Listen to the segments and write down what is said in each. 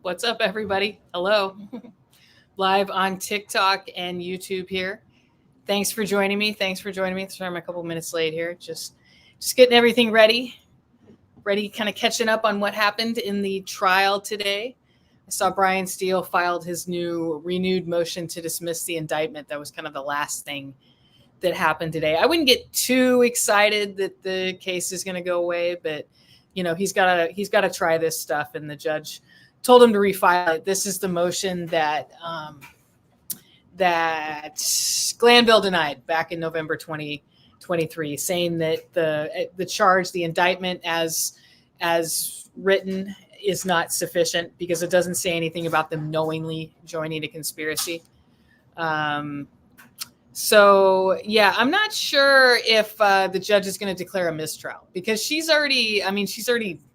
What's up, everybody? Hello. Live on TikTok and YouTube here. Thanks for joining me. Sorry, I'm a couple minutes late here. Just getting everything ready, kind of catching up on what happened in the trial today. I saw Brian Steele filed his renewed motion to dismiss the indictment. That was kind of the last thing that happened today. I wouldn't get too excited that the case is going to go away, but he's got to try this stuff, and the judge told him to refile it. This is the motion that Glanville denied back in November 2023, saying that the charge, the indictment as written, is not sufficient because it doesn't say anything about them knowingly joining a conspiracy. So yeah, I'm not sure if the judge is going to declare a mistrial because she's already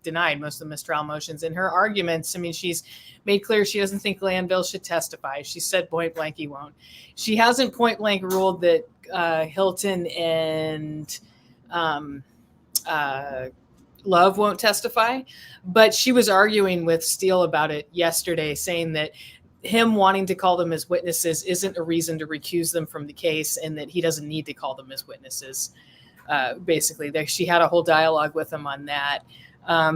denied most of the mistrial motions. In her arguments, she's made clear she doesn't think Glanville should testify. She said point blank he won't. She hasn't point blank ruled that Hilton and Love won't testify, but she was arguing with Steele about it yesterday, saying that him wanting to call them as witnesses isn't a reason to recuse them from the case, and that he doesn't need to call them as witnesses. Basically, she had a whole dialogue with him on that.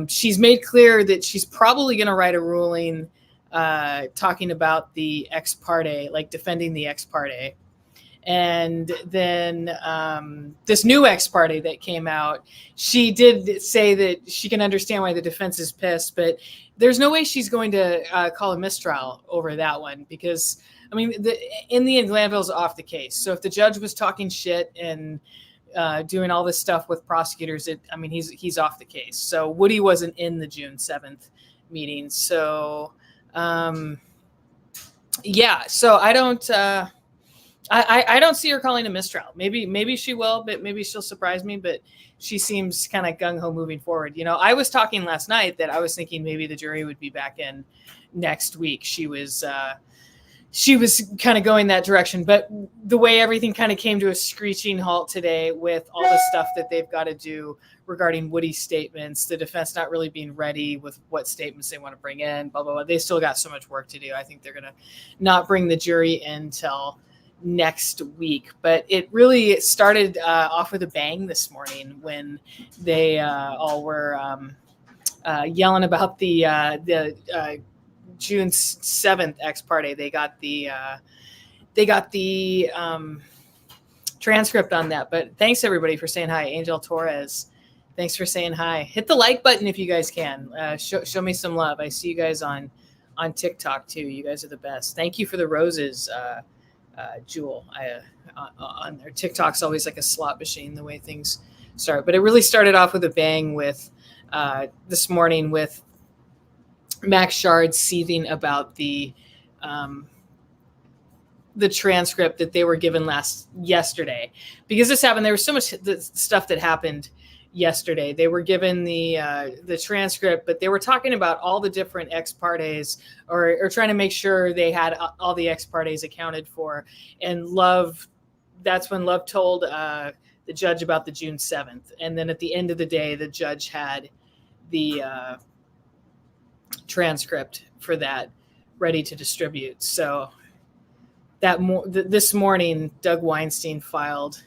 She's made clear that she's probably going to write a ruling talking about the ex parte, like defending the ex parte. And then this new ex parte that came out, she did say that she can understand why the defense is pissed, but there's no way she's going to call a mistrial over that one because, in the end, Glanville's off the case. So if the judge was talking shit and doing all this stuff with prosecutors, he's off the case. So Woody wasn't in the June 7th meeting. So, yeah. So I don't see her calling a mistrial. Maybe she will, but maybe she'll surprise me. But she seems kind of gung ho moving forward. I was talking last night that I was thinking maybe the jury would be back in next week. She was kind of going that direction. But the way everything kind of came to a screeching halt today with all the stuff that they've got to do regarding Woody's statements, the defense not really being ready with what statements they want to bring in, blah, blah, blah. They still got so much work to do. I think they're going to not bring the jury in till next week, but it really started off with a bang this morning when they all were yelling about the June 7th ex parte. They got the transcript on that. But thanks everybody for saying hi. Angel Torres, thanks for saying hi. Hit the like button if you guys can. Show me some love. I see you guys on TikTok too. You guys are the best. Thank you for the roses. Jewel, on their TikTok's always like a slot machine the way things start, but it really started off with a bang with this morning with Max Schard seething about the transcript that they were given yesterday, because this happened. There was so much stuff that happened yesterday. They were given the transcript, but they were talking about all the different ex partes or trying to make sure they had all the ex partes accounted for. And that's when Love told the judge about the June 7th. And then at the end of the day, the judge had the transcript for that ready to distribute. So this morning, Doug Weinstein filed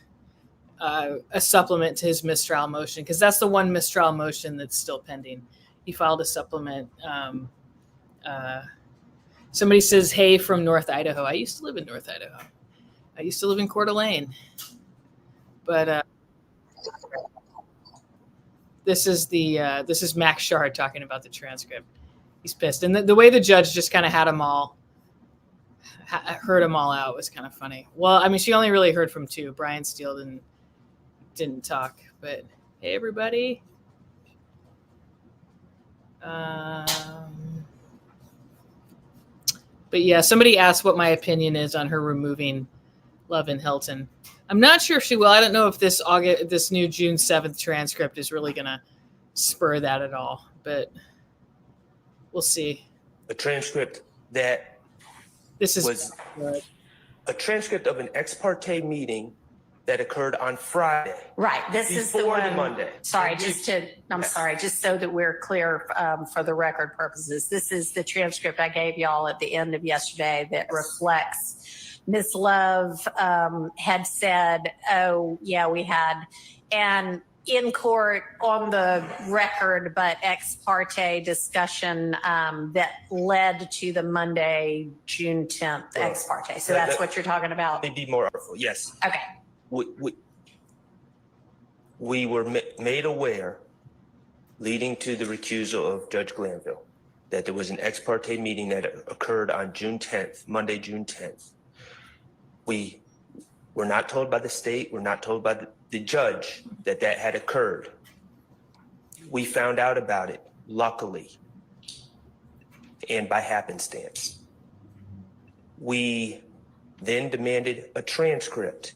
a supplement to his mistrial motion, because that's the one mistrial motion that's still pending. He filed a supplement. Somebody says, hey, from North Idaho. I used to live in North Idaho. I used to live in Coeur d'Alene. But this is Max Schard talking about the transcript. He's pissed. And the way the judge just kind of heard them all out was kind of funny. Well, she only really heard from two. Brian Steele didn't talk, but hey, everybody. But yeah, somebody asked what my opinion is on her removing Love and Hilton. I'm not sure if she will. I don't know if this new June 7th transcript is really going to spur that at all, but we'll see. A transcript that was a transcript of an ex parte meeting that occurred on Friday. Right. This is the before one. the Monday. Sorry, I'm sorry, just so that we're clear for the record purposes. This is the transcript I gave y'all at the end of yesterday that reflects Ms. Love had said, oh, yeah, we had, and in court on the record, but ex parte discussion that led to the Monday, June 10th ex parte. So that's what you're talking about? Let me be more artful. Yes. Okay. We were made aware, leading to the recusal of Judge Glanville, that there was an ex parte meeting that occurred on June 10th, Monday, June 10th. We were not told by the state, we're not told by the judge that that had occurred. We found out about it, luckily, and by happenstance. We then demanded a transcript.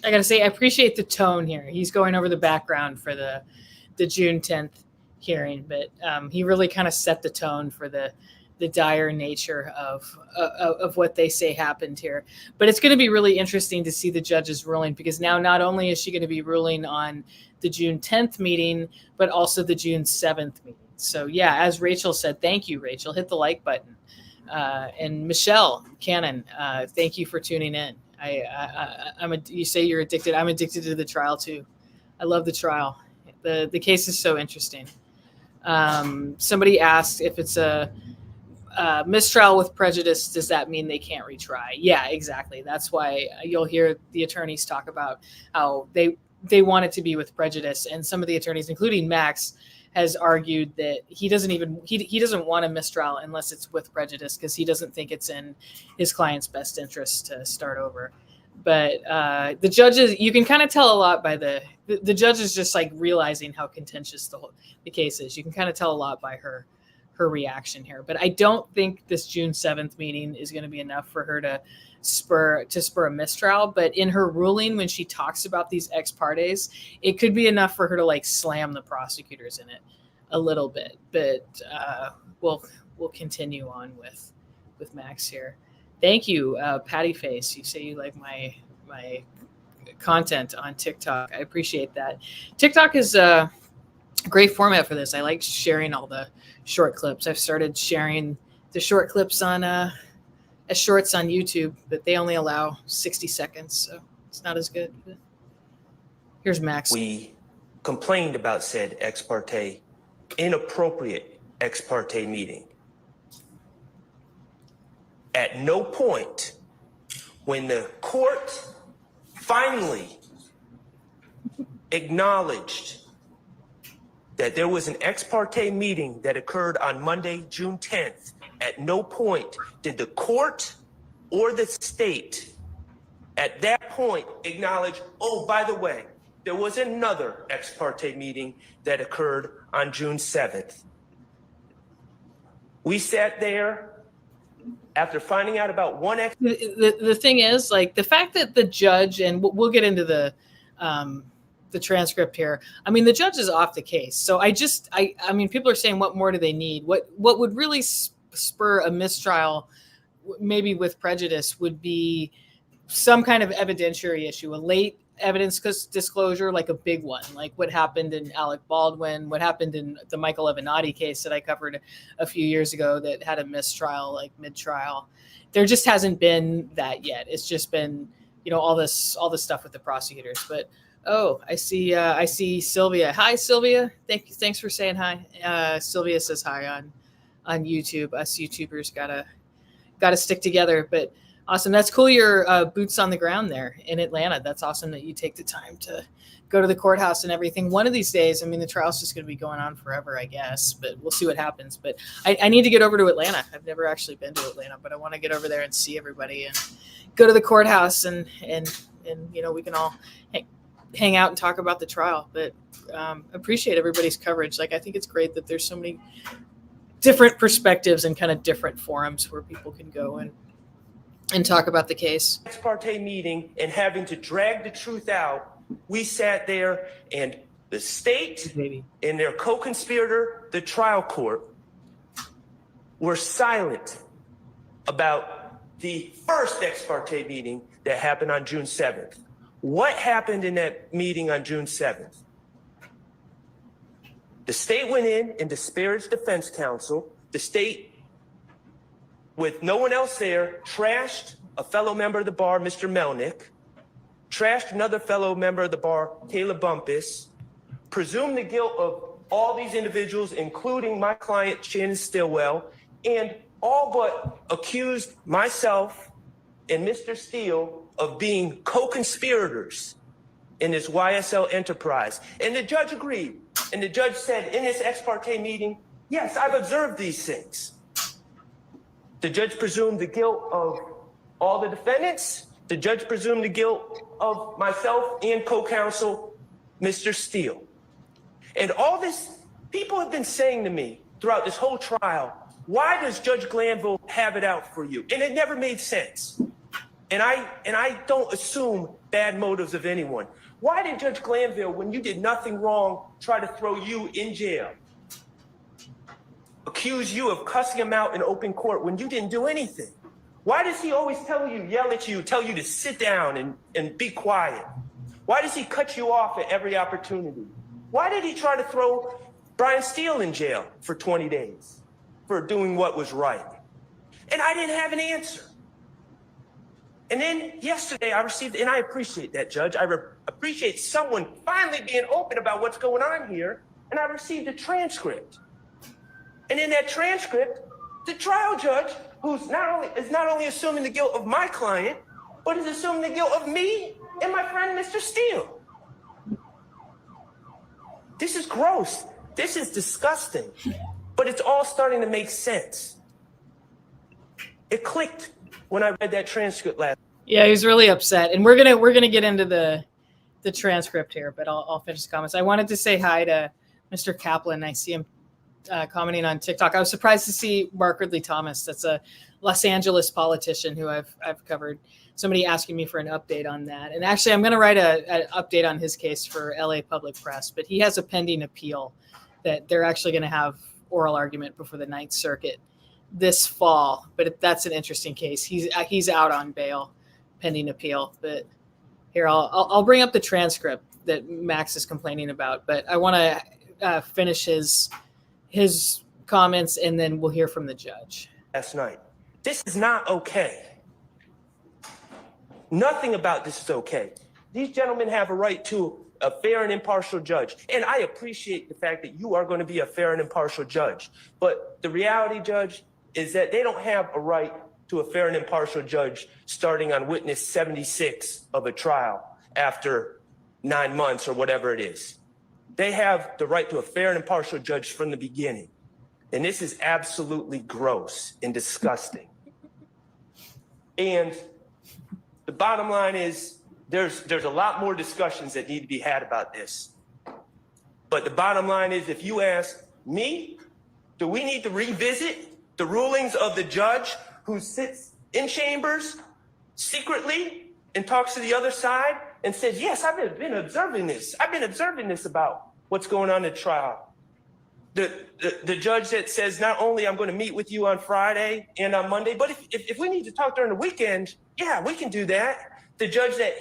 I gotta say, I appreciate the tone here. He's going over the background for the June 10th hearing, but he really kind of set the tone for the dire nature of what they say happened here. But it's going to be really interesting to see the judge's ruling, because now not only is she going to be ruling on the June 10th meeting, but also the June 7th meeting. So yeah, as Rachel said, thank you, Rachel. Hit the like button. And Michelle Cannon, thank you for tuning in. You say you're addicted. I'm addicted to the trial too. I love the trial. The case is so interesting. Somebody asked if it's a mistrial with prejudice, does that mean they can't retry? Yeah, exactly. That's why you'll hear the attorneys talk about how they want it to be with prejudice. And some of the attorneys, including Max, has argued that he doesn't want a mistrial unless it's with prejudice, because he doesn't think it's in his client's best interest to start over. But the judges, you can kind of tell a lot by the judge is just like realizing how contentious the case is. You can kind of tell a lot by her reaction here. But I don't think this June 7th meeting is going to be enough for her to spur a mistrial. But in her ruling, when she talks about these ex partes, it could be enough for her to like slam the prosecutors in it a little bit. But we'll continue on with Max here. Thank you, Patty Face. You say you like my content on TikTok. I appreciate that. TikTok is a great format for this. I like sharing all the short clips. I've started sharing the short clips on as shorts on YouTube, but they only allow 60 seconds, so it's not as good. But here's Max. We complained about said ex parte, inappropriate ex parte meeting. At no point, when the court finally acknowledged that there was an ex parte meeting that occurred on Monday, June 10th, at no point did the court or the state at that point acknowledge, oh, by the way, there was another ex parte meeting that occurred on June 7th. We sat there after finding out about one ex. The thing is, like, the fact that the judge, and we'll get into the transcript here. I mean, the judge is off the case. So I mean, people are saying, what more do they need? What would really spur a mistrial, maybe with prejudice, would be some kind of evidentiary issue, a late evidence disclosure, like a big one, like what happened in Alec Baldwin, what happened in the Michael Avenatti case that I covered a few years ago that had a mistrial, like mid-trial. There just hasn't been that yet. It's just been, all this stuff with the prosecutors. But oh, I see Sylvia. Hi, Sylvia. Thanks for saying hi. Sylvia says hi on YouTube. Us YouTubers gotta stick together. But awesome. That's cool. Your boots on the ground there in Atlanta. That's awesome that you take the time to go to the courthouse and everything. One of these days, I mean, the trial's just going to be going on forever, I guess, but we'll see what happens. But I need to get over to Atlanta. I've never actually been to Atlanta, but I want to get over there and see everybody and go to the courthouse and we can all hang out and talk about the trial. But appreciate everybody's coverage. Like, I think it's great that there's so many different perspectives and kind of different forums where people can go and talk about the case. Ex parte meeting and having to drag the truth out. We sat there, and the state and their co-conspirator, the trial court, were silent about the first ex parte meeting that happened on June 7th. What happened in that meeting on June 7th? The state went in and disparaged defense counsel. The state, with no one else there, trashed a fellow member of the bar, Mr. Melnick, trashed another fellow member of the bar, Caleb Bumpus, presumed the guilt of all these individuals, including my client, Shannon Stillwell, and all but accused myself and Mr. Steele of being co-conspirators in this YSL enterprise. And the judge agreed. And the judge said in this ex parte meeting, yes, I've observed these things. The judge presumed the guilt of all the defendants. The judge presumed the guilt of myself and co-counsel, Mr. Steele. And all this, people have been saying to me throughout this whole trial, why does Judge Glanville have it out for you? And it never made sense. And I don't assume bad motives of anyone. Why did Judge Glanville, when you did nothing wrong, try to throw you in jail? Accuse you of cussing him out in open court when you didn't do anything? Why does he always tell you, yell at you, tell you to sit down and be quiet? Why does he cut you off at every opportunity? Why did he try to throw Brian Steele in jail for 20 days for doing what was right? And I didn't have an answer. And then yesterday I received, and I appreciate that, Judge. I appreciate someone finally being open about what's going on here. And I received a transcript. And in that transcript, the trial judge, who's not only assuming the guilt of my client, but is assuming the guilt of me and my friend, Mr. Steele. This is gross. This is disgusting. But it's all starting to make sense. It clicked when I read that transcript last. Yeah, he was really upset, and we're gonna get into the transcript here, but I'll finish the comments. I wanted to say hi to Mr. Kaplan. I see him commenting on TikTok. I was surprised to see Mark Ridley Thomas. That's a Los Angeles politician who I've covered. Somebody asking me for an update on that, and actually, I'm going to write an update on his case for LA Public Press. But he has a pending appeal that they're actually going to have oral argument before the Ninth Circuit this fall, but that's an interesting case. He's out on bail pending appeal. But here, I'll bring up the transcript that Max is complaining about, but I want to finish his comments, and then we'll hear from the judge. Last night. This is not okay. Nothing about this is okay. These gentlemen have a right to a fair and impartial judge. And I appreciate the fact that you are going to be a fair and impartial judge. But the reality, Judge, is that they don't have a right to a fair and impartial judge starting on witness 76 of a trial after 9 months or whatever it is. They have the right to a fair and impartial judge from the beginning. And this is absolutely gross and disgusting. And the bottom line is there's a lot more discussions that need to be had about this. But the bottom line is, if you ask me, do we need to revisit the rulings of the judge who sits in chambers secretly and talks to the other side and says, yes, I've been observing this. I've been observing this about what's going on in the trial. The judge that says, not only I'm going to meet with you on Friday and on Monday, but if we need to talk during the weekend, yeah, we can do that. The judge that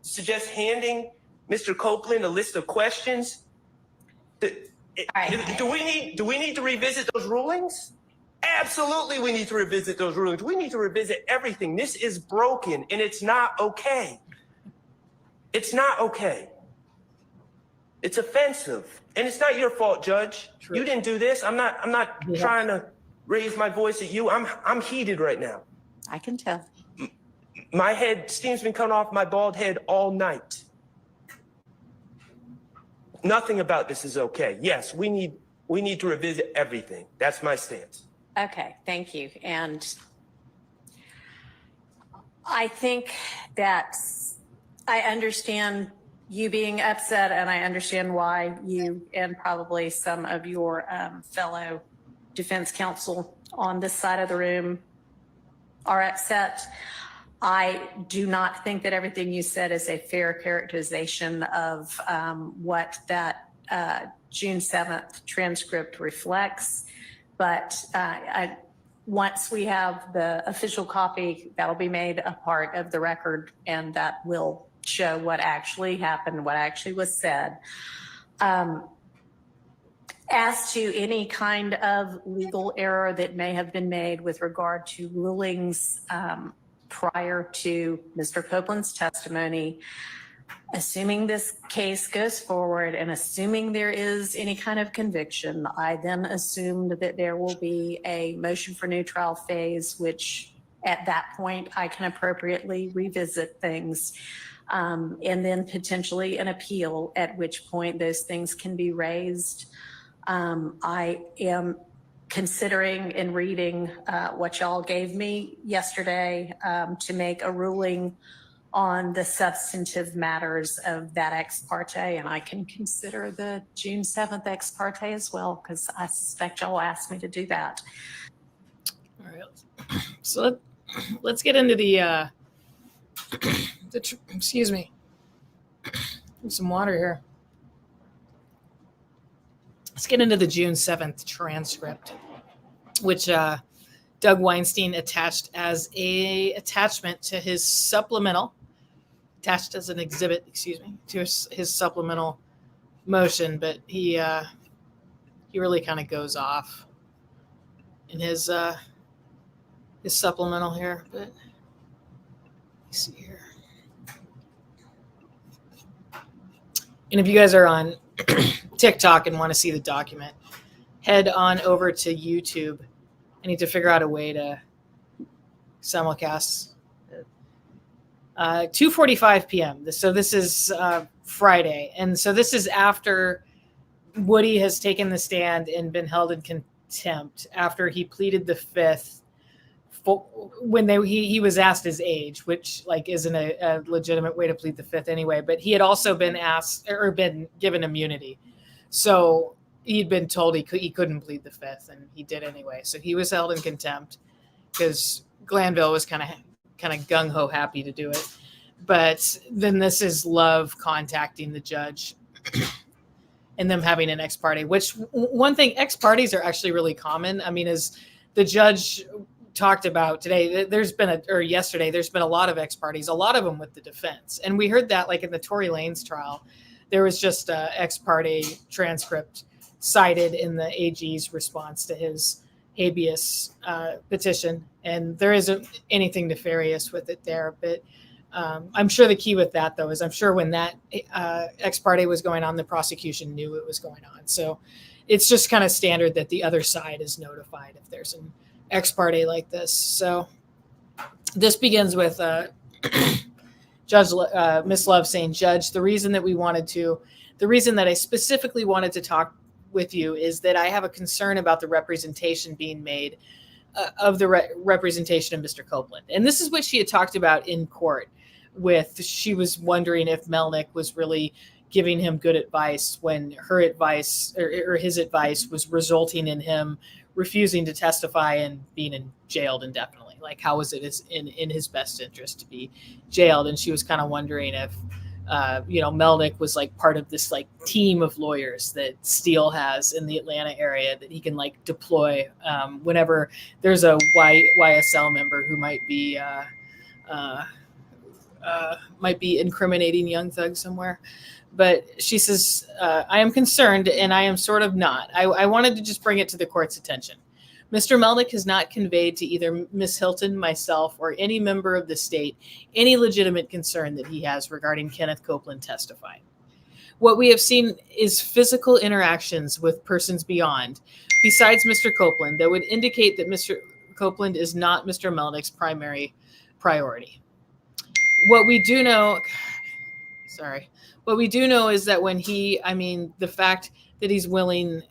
suggests handing Mr. Copeland a list of questions. Do we need to revisit those rulings? Absolutely, we need to revisit those rulings. We need to revisit everything. This is broken, and it's not okay. It's not okay. It's offensive, and it's not your fault, Judge. True. You didn't do this. I'm not trying to raise my voice at you. I'm heated right now. I can tell. My steam's been coming off my bald head all night. Nothing about this is okay. Yes, we need to revisit everything. That's my stance. Okay, thank you. And I think that I understand you being upset, and I understand why you and probably some of your fellow defense counsel on this side of the room are upset. I do not think that everything you said is a fair characterization of what that June 7th transcript reflects. But once we have the official copy, that'll be made a part of the record, and that will show what actually happened, what actually was said. As to any kind of legal error that may have been made with regard to rulings prior to Mr. Copeland's testimony, assuming this case goes forward and assuming there is any kind of conviction, I then assumed that there will be a motion for new trial phase, which at that point I can appropriately revisit things, and then potentially an appeal, at which point those things can be raised. I am considering and reading what y'all gave me yesterday to make a ruling on the substantive matters of that ex parte, and I can consider the June 7th ex parte as well, because I suspect y'all asked me to do that. All right, so let's get into the excuse me, some water here. Let's get into the June 7th transcript, which Doug Weinstein attached as a attachment to his supplemental, attached as an exhibit, excuse me, to his supplemental motion. But he really kind of goes off in his supplemental here. But let's see here. And if you guys are on TikTok and want to see the document, head on over to YouTube. I need to figure out a way to simulcast. 2:45 p.m. So this is Friday. And so this is after Woody has taken the stand and been held in contempt after he pleaded the fifth when he was asked his age, which like isn't a legitimate way to plead the fifth anyway. But he had also been asked or been given immunity. So he'd been told he couldn't plead the fifth, and he did anyway. So he was held in contempt because Glanville was kind of gung-ho happy to do it. But then this is Love contacting the judge and them having an ex parte, which one thing, ex partes are actually really common. I mean, as the judge talked about today, yesterday, there's been a lot of ex partes, a lot of them with the defense. And we heard that like in the Tory Lanez trial, there was just a ex parte transcript cited in the AG's response to his habeas petition. And there isn't anything nefarious with it there. But I'm sure the key with that, though, is I'm sure when that ex parte was going on, the prosecution knew it was going on. So it's just kind of standard that the other side is notified if there's an ex parte like this. So this begins with Miss Love saying, Judge, the reason that I specifically wanted to talk with you is that I have a concern about the representation being made of the representation of Mr. Copeland. And this is what she had talked about in court she was wondering if Melnick was really giving him good advice when her advice or his advice was resulting in him refusing to testify and being jailed indefinitely. Like, how was it in his best interest to be jailed? And she was kind of wondering if, Melnick was like part of this like team of lawyers that Steele has in the Atlanta area that he can like deploy whenever there's a YSL member who might be incriminating Young Thug somewhere. But she says, I am concerned, and I am sort of not. I wanted to just bring it to the court's attention. Mr. Melnick has not conveyed to either Ms. Hilton, myself, or any member of the state any legitimate concern that he has regarding Kenneth Copeland testifying. What we have seen is physical interactions with persons beyond, besides Mr. Copeland, that would indicate that Mr. Copeland is not Mr. Melnick's primary priority. What we do know is that when the fact that he's willing,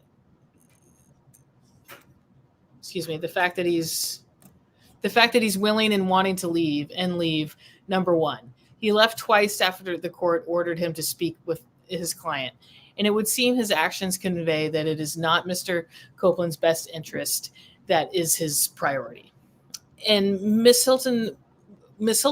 the fact that he's willing and wanting to leave, number one. He left twice after the court ordered him to speak with his client. And it would seem his actions convey that it is not Mr. Copeland's best interest that is his priority. And Miss Hilton was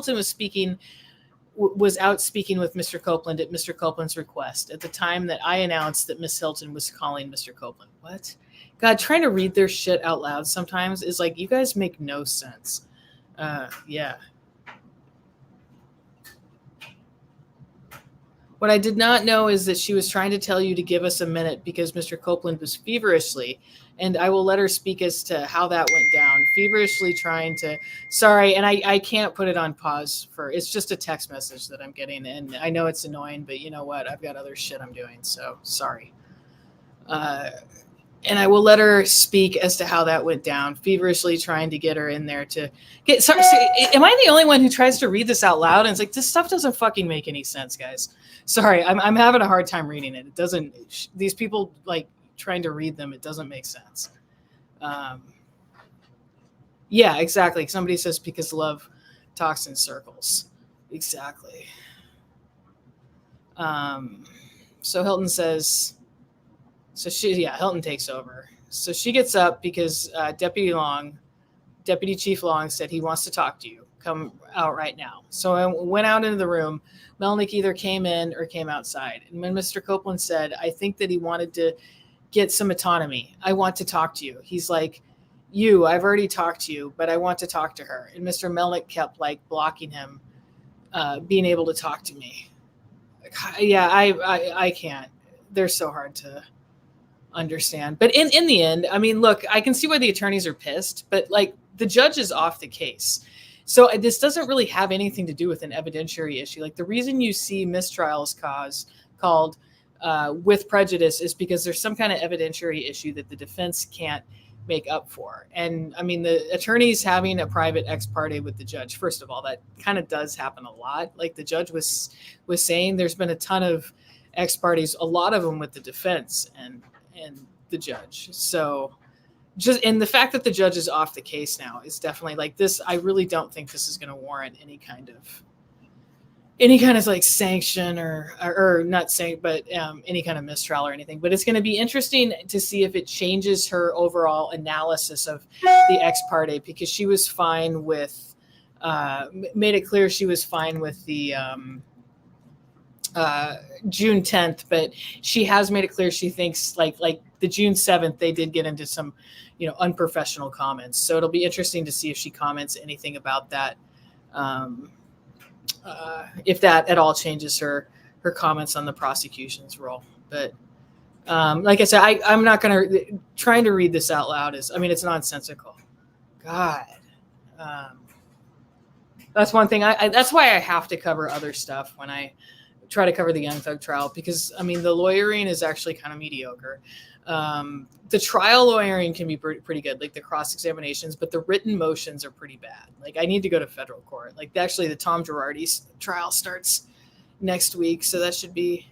out speaking with Mr. Copeland at Mr. Copeland's request at the time that I announced that Miss Hilton was calling Mr. Copeland. What? God, trying to read their shit out loud sometimes is like, you guys make no sense. Yeah. What I did not know is that she was trying to tell you to give us a minute because Mr. Copeland was feverishly, and I will let her speak as to how that went down. Feverishly trying to, sorry, and I can't put it on pause it's just a text message that I'm getting, and I know it's annoying, but you know what? I've got other shit I'm doing, so sorry. And I will let her speak as to how that went down, feverishly trying to get her in there to get. Sorry, am I the only one who tries to read this out loud? And it's like, this stuff doesn't fucking make any sense, guys. Sorry, I'm having a hard time reading it. It doesn't. These people like trying to read them. It doesn't make sense. Yeah, exactly. Somebody says because love talks in circles. Exactly. So Hilton says. So Hilton takes over. So she gets up because Deputy Chief Long said he wants to talk to you. Come out right now. So I went out into the room. Melnick either came in or came outside. And when Mr. Copeland said, I think that he wanted to get some autonomy. I want to talk to you. He's like, I've already talked to you, but I want to talk to her. And Mr. Melnick kept like blocking him, being able to talk to me. Yeah, I can't. They're so hard to understand. But in the end, I mean, look, I can see why the attorneys are pissed, but like the judge is off the case. So this doesn't really have anything to do with an evidentiary issue. Like the reason you see mistrials called with prejudice is because there's some kind of evidentiary issue that the defense can't make up for. And I mean, the attorneys having a private ex parte with the judge, first of all, that kind of does happen a lot. Like the judge was saying, there's been a ton of ex partes, a lot of them with the defense and the judge. So and the fact that the judge is off the case now is definitely like this. I really don't think this is going to warrant any kind of like sanction or not saying, but any kind of mistrial or anything. But it's going to be interesting to see if it changes her overall analysis of the ex parte, because she was fine with, made it clear she was fine with the June 10th, but she has made it clear she thinks like the June 7th, they did get into some, unprofessional comments. So it'll be interesting to see if she comments anything about that. If that at all changes her comments on the prosecution's role. But like I said, I'm not going to trying to read this out loud it's nonsensical. God. That's one thing that's why I have to cover other stuff when I try to cover the Young Thug trial, because the lawyering is actually kind of mediocre. The trial lawyering can be pretty good, like the cross-examinations, but the written motions are pretty bad. Like I need to go to federal court. Like actually the Tom Girardi's trial starts next week. So that should be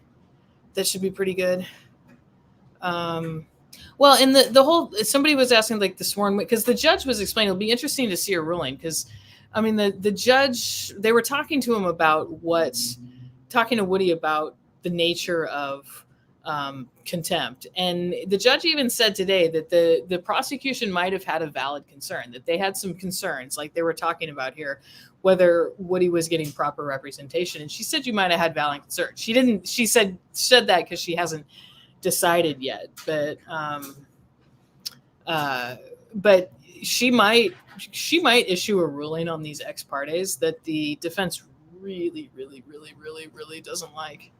pretty good. Well, in the whole, somebody was asking like the sworn, because the judge was explaining, it'll be interesting to see a ruling. Cause the judge, they were talking to him about talking to Woody about the nature of contempt. And the judge even said today that the prosecution might have had a valid concern, that they had some concerns, like they were talking about here, whether Woody was getting proper representation. And she said you might have had valid concerns. She said that because she hasn't decided yet, but she might issue a ruling on these ex partes that the defense really, really, really, really, really doesn't like.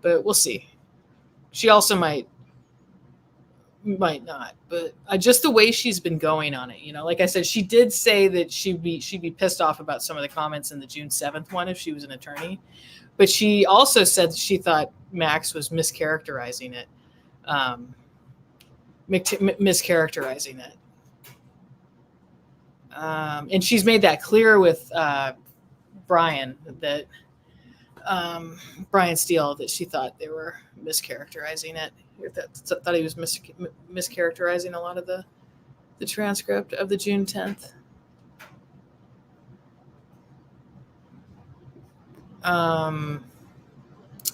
But we'll see. She also might not, but just the way she's been going on it, like I said, she did say that she'd be pissed off about some of the comments in the June 7th one if she was an attorney, but she also said she thought Max was mischaracterizing it, and she's made that clear with Brian, that Brian Steele, that she thought they were mischaracterizing it. Thought he was mischaracterizing a lot of the transcript of the June 10th.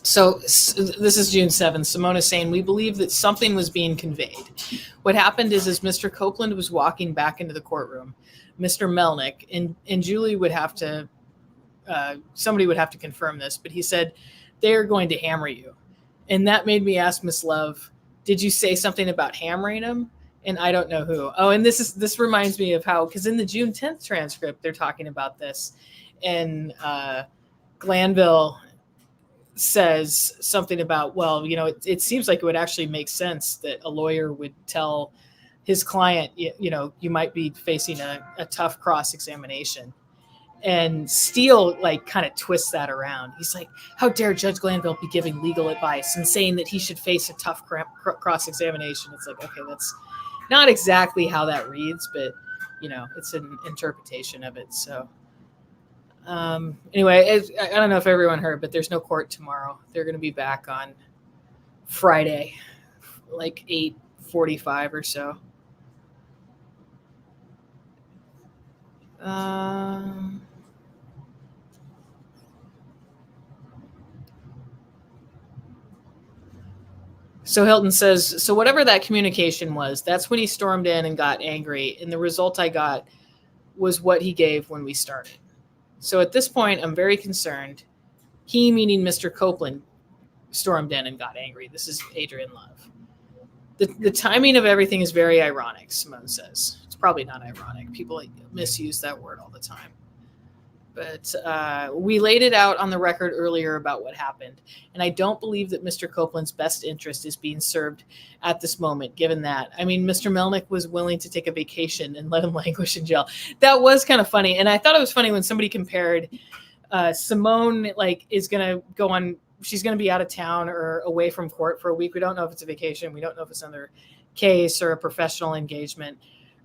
So this is June 7th. Simone is saying, we believe that something was being conveyed. What happened is Mr. Copeland was walking back into the courtroom. Mr. Melnick, and Julie would have to, somebody would have to confirm this, but he said, they're going to hammer you. And that made me ask Miss Love, did you say something about hammering him? And I don't know who. Oh, and this reminds me of how, because in the June 10th transcript, they're talking about this. And Glanville says something about, well, it seems like it would actually make sense that a lawyer would tell his client, you might be facing a tough cross-examination. And Steele kind of twists that around. He's like, how dare Judge Glanville be giving legal advice and saying that he should face a tough cross-examination? It's like, okay, that's not exactly how that reads, but it's an interpretation of it. So anyway, I don't know if everyone heard, but there's no court tomorrow. They're going to be back on Friday, like 8:45 or so. So Hilton says, so whatever that communication was, that's when he stormed in and got angry. And the result I got was what he gave when we started. So at this point, I'm very concerned. He, meaning Mr. Copeland, stormed in and got angry. This is Adrian Love. The timing of everything is very ironic, Simone says. It's probably not ironic. People misuse that word all the time. But we laid it out on the record earlier about what happened. And I don't believe that Mr. Copeland's best interest is being served at this moment, given that. I mean, Mr. Melnick was willing to take a vacation and let him languish in jail. That was kind of funny. And I thought it was funny when somebody compared Simone, is going to go on, she's going to be out of town or away from court for a week. We don't know if it's a vacation. We don't know if it's another case or a professional engagement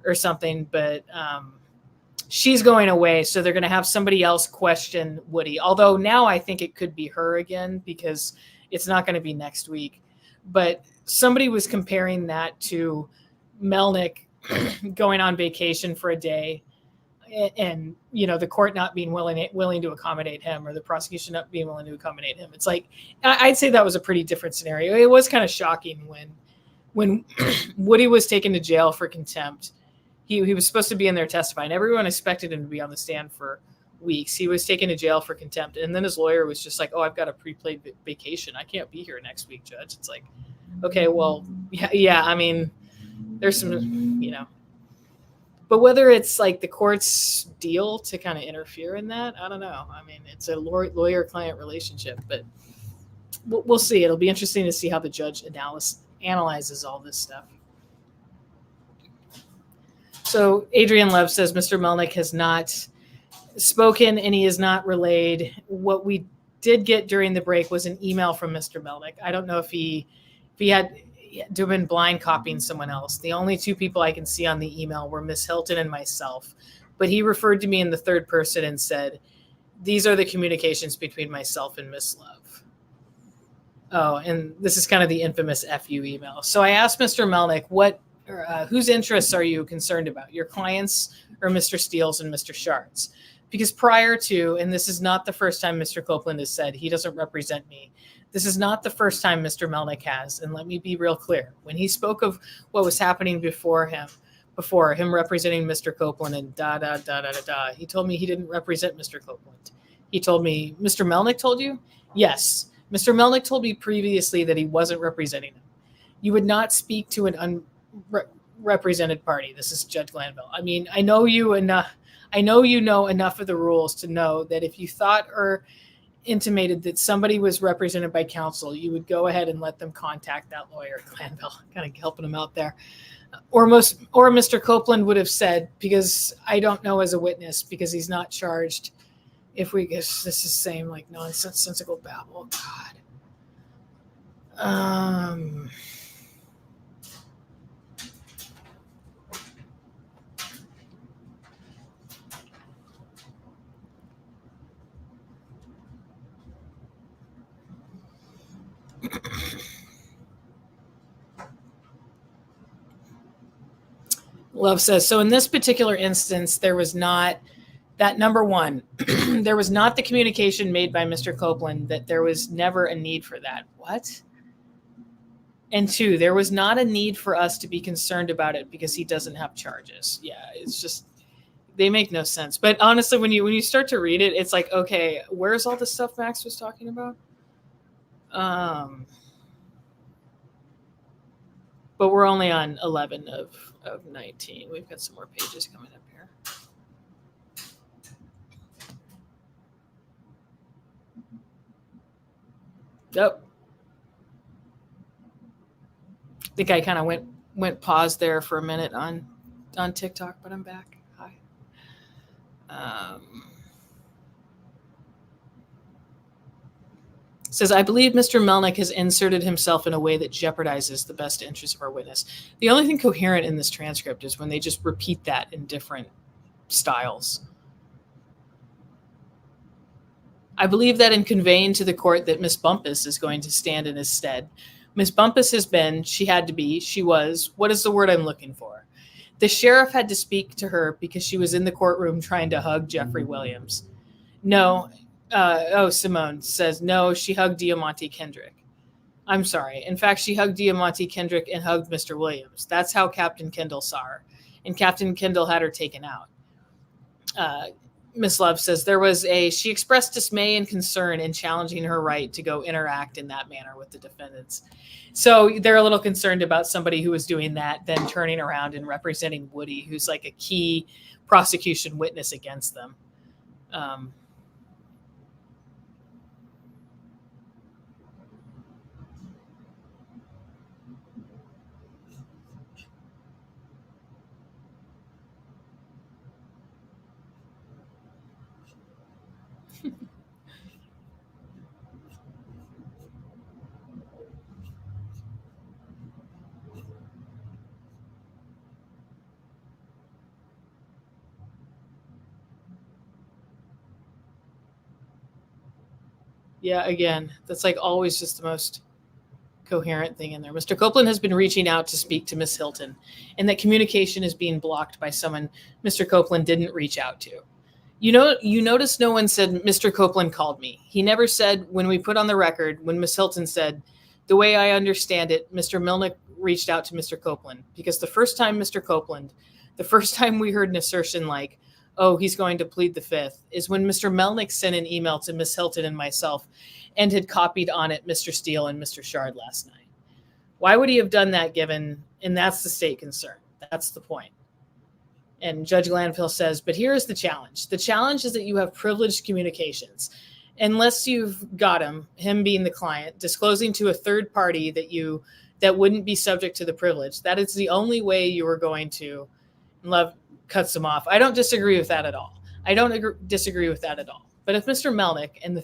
or something. But she's going away, so they're going to have somebody else question Woody. Although now I think it could be her again because it's not going to be next week. But somebody was comparing that to Melnick going on vacation for a day and the court not being willing to accommodate him or the prosecution not being willing to accommodate him. It's like, I'd say that was a pretty different scenario. It was kind of shocking when Woody was taken to jail for contempt. He was supposed to be in there testifying. Everyone expected him to be on the stand for weeks. He was taken to jail for contempt. And then his lawyer was just like, oh, I've got a pre-played vacation. I can't be here next week, Judge. It's like, okay, well, yeah. I mean, there's some, but whether it's like the court's deal to kind of interfere in that, I don't know. I mean, it's a lawyer-client relationship, but we'll see. It'll be interesting to see how the judge analyzes all this stuff. So Adrian Love says Mr. Melnick has not spoken and he has not relayed. What we did get during the break was an email from Mr. Melnick. I don't know if he had to have been blind copying someone else. The only two people I can see on the email were Miss Hilton and myself. But he referred to me in the third person and said, these are the communications between myself and Miss Love. Oh, and this is kind of the infamous FU email. So I asked Mr. Melnick, whose interests are you concerned about, your clients or Mr. Steele's and Mr. Schard's? Because prior to, and this is not the first time Mr. Copeland has said he doesn't represent me, this is not the first time Mr. Melnick has. And let me be real clear. When he spoke of what was happening before him representing Mr. Copeland and he told me he didn't represent Mr. Copeland. He told me, Mr. Melnick told you? Yes. Mr. Melnick told me previously that he wasn't representing him. You would not speak to an unrepresented party. This is Judge Glanville. I mean, I know you know enough of the rules to know that if you thought or intimated that somebody was represented by counsel, you would go ahead and let them contact that lawyer, Glanville, kind of helping him out there. Or Mr. Copeland would have said, because I don't know as a witness, because he's not charged. This is saying like nonsensical babble. God. Love says, so in this particular instance, there was not that number one, there was not the communication made by Mr. Copeland that there was never a need for that. What? And two, there was not a need for us to be concerned about it because he doesn't have charges. Yeah, it's just, they make no sense. But honestly, when you start to read it, it's like, okay, where's all the stuff Max was talking about? But we're only on 11 of 19. We've got some more pages coming up here. Yep. I think I kind of went pause there for a minute on TikTok, but I'm back. Hi. Says, I believe Mr. Melnick has inserted himself in a way that jeopardizes the best interest of our witness. The only thing coherent in this transcript is when they just repeat that in different styles. I believe that in conveying to the court that Miss Bumpus is going to stand in his stead. Miss Bumpus has been, she had to be, she was, what is the word I'm looking for? The sheriff had to speak to her because she was in the courtroom trying to hug Jeffrey Williams. No, Simone says, no, she hugged Diamante Kendrick. I'm sorry. In fact, she hugged Diamante Kendrick and hugged Mr. Williams. That's how Captain Kendall saw her. And Captain Kendall had her taken out. Miss Love says she expressed dismay and concern in challenging her right to go interact in that manner with the defendants. So they're a little concerned about somebody who was doing that, then turning around and representing Woody, who's like a key prosecution witness against them. Yeah, again, that's like always just the most coherent thing in there. Mr. Copeland has been reaching out to speak to Miss Hilton, and that communication is being blocked by someone Mr. Copeland didn't reach out to. You notice no one said, Mr. Copeland called me. He never said, when we put on the record, when Miss Hilton said, the way I understand it, Mr. Melnick reached out to Mr. Copeland, because the first time we heard an assertion like, oh, he's going to plead the fifth, is when Mr. Melnick sent an email to Miss Hilton and myself and had copied on it Mr. Steele and Mr. Schard last night. Why would he have done that and that's the state concern. That's the point. And Judge Glanville says, but here's the challenge. The challenge is that you have privileged communications. Unless you've got him being the client, disclosing to a third party that wouldn't be subject to the privilege, that is the only way you are going to. Love cuts him off. I don't disagree with that at all. Disagree with that at all. But if Mr. Melnick, and the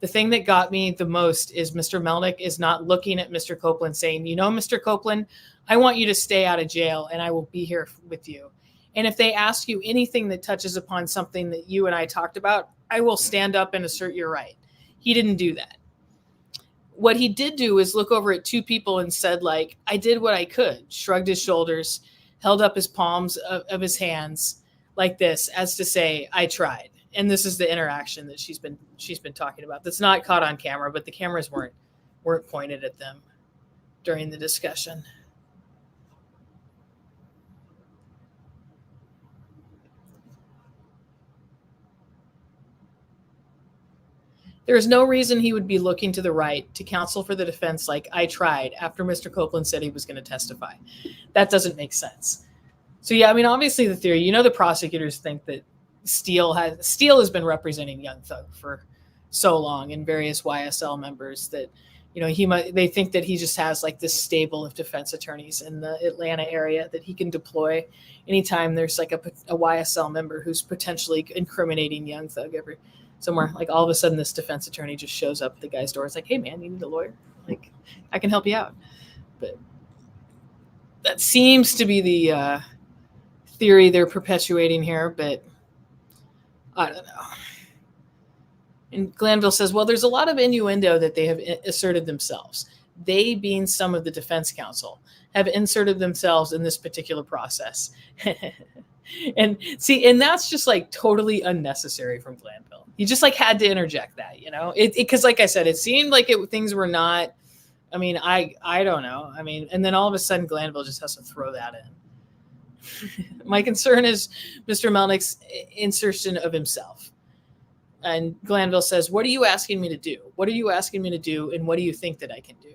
thing that got me the most is Mr. Melnick is not looking at Mr. Copeland saying, Mr. Copeland, I want you to stay out of jail and I will be here with you. And if they ask you anything that touches upon something that you and I talked about, I will stand up and assert your right. He didn't do that. What he did do is look over at two people and said, like, I did what I could, shrugged his shoulders, held up his palms of his hands like this, as to say, I tried. And this is the interaction that she's been talking about. That's not caught on camera, but the cameras weren't pointed at them during the discussion. There is no reason he would be looking to the right to counsel for the defense like I tried after Mr. Copeland said he was going to testify. That doesn't make sense. So yeah, I mean, obviously the theory, the prosecutors think that Steele has been representing Young Thug for so long, and various YSL members that, they think that he just has like this stable of defense attorneys in the Atlanta area that he can deploy anytime there's like a YSL member who's potentially incriminating Young Thug somewhere. Like all of a sudden this defense attorney just shows up at the guy's door. It's like, hey man, you need a lawyer? Like, I can help you out. But that seems to be the theory they're perpetuating here, but I don't know. And Glanville says, well, there's a lot of innuendo that they have asserted themselves. They, being some of the defense counsel, have inserted themselves in this particular process. And that's just like totally unnecessary from Glanville. You just like had to interject that, because like I said, it seemed like things were not, I mean, I don't know. I mean, and then all of a sudden Glanville just has to throw that in. My concern is Mr. Melnick's insertion of himself. And Glanville says, what are you asking me to do? What are you asking me to do? And what do you think that I can do?